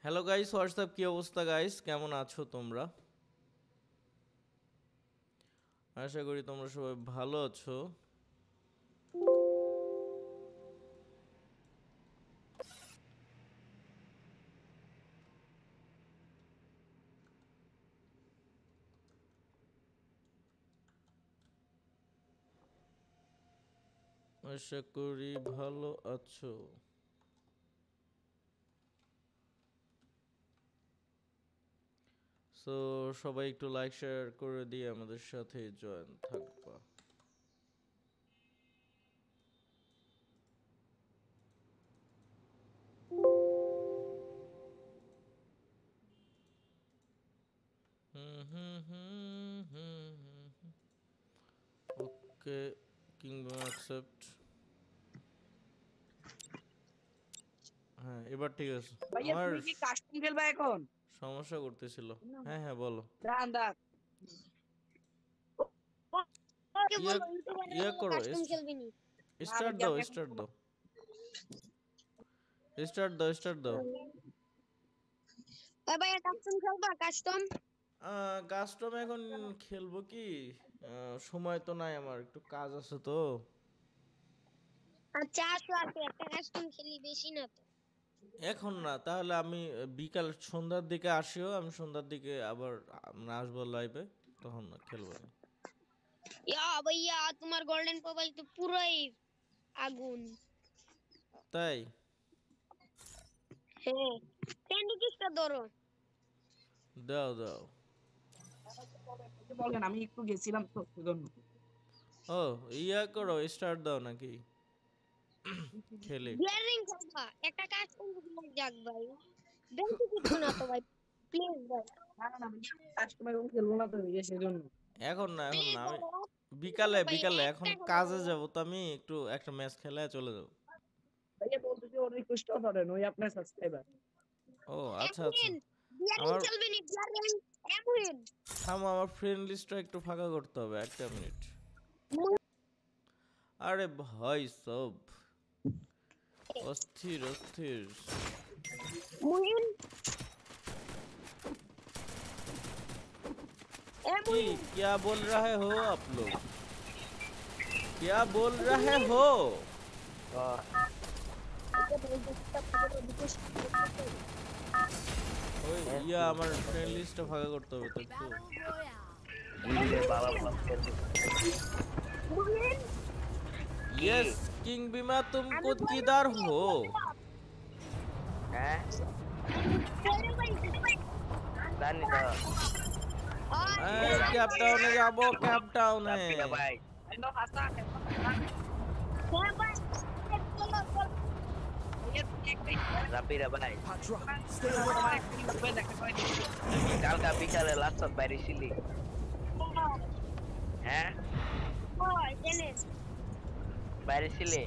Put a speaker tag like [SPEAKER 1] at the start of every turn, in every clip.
[SPEAKER 1] Hello guys, WhatsApp কি অবস্থা guys? কেমন আছো তোমরা? আশা করি তোমরা সবাই ভালো আছো। আশা করি ভালো আছো। সো সবাই একটু লাইক শেয়ার করে দিয়ে আমাদের সাথে জয়েন থাকবা। ওকে, কিংবা অ্যাকসেপ্ট। হ্যাঁ, এবার ঠিক আছে।
[SPEAKER 2] ভাইয়া
[SPEAKER 1] আমার
[SPEAKER 2] তুমি কি কাস্টম খেলবা এখন?
[SPEAKER 1] সমস্যা করতেছিল। হ্যাঁ হ্যাঁ, বলো।
[SPEAKER 2] দাঁড়ান দাঁড়ান।
[SPEAKER 3] ওকে
[SPEAKER 1] ইয়া
[SPEAKER 3] বলো ইউটিউবাররা
[SPEAKER 1] ইয়া
[SPEAKER 3] বলো
[SPEAKER 1] করো,
[SPEAKER 3] কাস্টম খেলবি নি।
[SPEAKER 2] না
[SPEAKER 1] স্টার্ট
[SPEAKER 2] ভাই
[SPEAKER 1] দাও,
[SPEAKER 2] আমি এখন
[SPEAKER 1] স্টার্ট
[SPEAKER 2] খেলবো
[SPEAKER 1] দাও, স্টার্ট দাও, স্টার্ট দাও।
[SPEAKER 3] ওই ভাইয়া কাস্টম খেলবা কাস্টম?
[SPEAKER 1] কাস্টম এখন খেলবো কি? সময় তো নাই, আমার একটু কাজ আছে তো।
[SPEAKER 3] আচ্ছা আসো আসো একটা কাস্টম খেলি, বেশি না তো।
[SPEAKER 1] এখন না, তাহলে আমি বিকাল সন্ধ্যার দিকে আসিও, আমি সন্ধ্যার দিকে আবার আসবো লাইভে, তখন খেলবো না।
[SPEAKER 3] ইয়া ভাইয়া তোমার গোল্ডেন প্রোফাইল তো পুরোই আগুন।
[SPEAKER 1] তাই?
[SPEAKER 3] হ্যাঁ, ক্যান্ডি কিসটা ধরো।
[SPEAKER 1] দাও দাও।
[SPEAKER 2] বলেন, আমি একটু গেছিলাম তো সেজন্য।
[SPEAKER 1] ও, ইয়া করো, স্টার্ট দাও নাকি খেলি?
[SPEAKER 3] গিয়ারিং খেলবা, একটা কাস্টম খেলে যাক ভাই। বেশি কিছু না তো ভাই, প্লিজ ভাই।
[SPEAKER 2] না না না ভাইয়া, কাস্টমার এখন খেলবো না তো সেজন্য।
[SPEAKER 1] এখন না, এখন
[SPEAKER 3] প্লিজ
[SPEAKER 1] না, আমি
[SPEAKER 3] ভাই
[SPEAKER 1] বিকালে
[SPEAKER 3] ভাই
[SPEAKER 1] বিকালে এখন
[SPEAKER 3] একটা খেলা
[SPEAKER 1] কাজে
[SPEAKER 3] ভাই।
[SPEAKER 1] যাব তো, আমি একটু একটা ম্যাচ খেলে চলে যাব।
[SPEAKER 2] ভাইয়া বলতে যে ওর রিকোয়েস্টও করেন, ওই আপনার সাবস্ক্রাইবার।
[SPEAKER 1] ও আচ্ছা আচ্ছা।
[SPEAKER 3] এমুইন গিয়ারিং
[SPEAKER 1] আমার
[SPEAKER 3] খেলবি নি গিয়ারিং এমুইন।
[SPEAKER 1] থামো, আমার ফ্রেন্ড লিস্টটা একটু ফাঁকা করতে হবে, একটা মিনিট। আরে ভাই সব অস্থির অস্থির।
[SPEAKER 3] মুইন
[SPEAKER 1] कि
[SPEAKER 3] এমুইন।
[SPEAKER 1] क्या बोल रहे हो आप लोग? क्या बोल रहे हो? ওই ইয়া, আমার ফ্রেন্ড লিস্টটা ফাঁকা করতে হবে তো একটু। यस किंग बीमा, तुम खुद किधर हो?
[SPEAKER 4] হ্যাঁ জানি তো
[SPEAKER 1] कैप टाउने जाबो, कैप टाउने।
[SPEAKER 4] রাব্বিরা ভাই
[SPEAKER 2] হ্যালো হাসান,
[SPEAKER 4] রাব্বিরা ভাই
[SPEAKER 2] দেখা করে
[SPEAKER 4] তুই কি কালকা বিকালে লাস্টত বাইরে ছিলি? হ্যাঁ বাইরে ছিলে?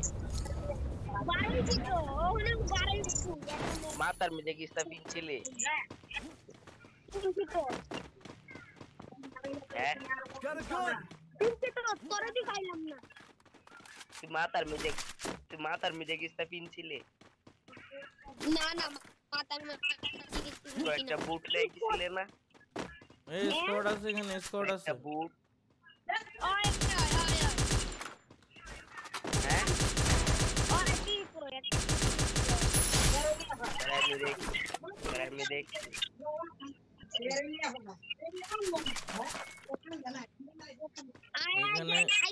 [SPEAKER 4] মাথার মধ্যে কিস্তা পিনছিলি? হ্যাঁ তুই মাথার মধ্যে কিস্তা পিনছিলি?
[SPEAKER 3] না না মাতার
[SPEAKER 4] তো একটা বুট লেগেছিলে না?
[SPEAKER 1] এই স্কোয়াড আছে, এখানে স্কোয়াড আছে।
[SPEAKER 4] একটা বুট হ্যাঁ আমি দেখ
[SPEAKER 1] এখানে
[SPEAKER 3] আই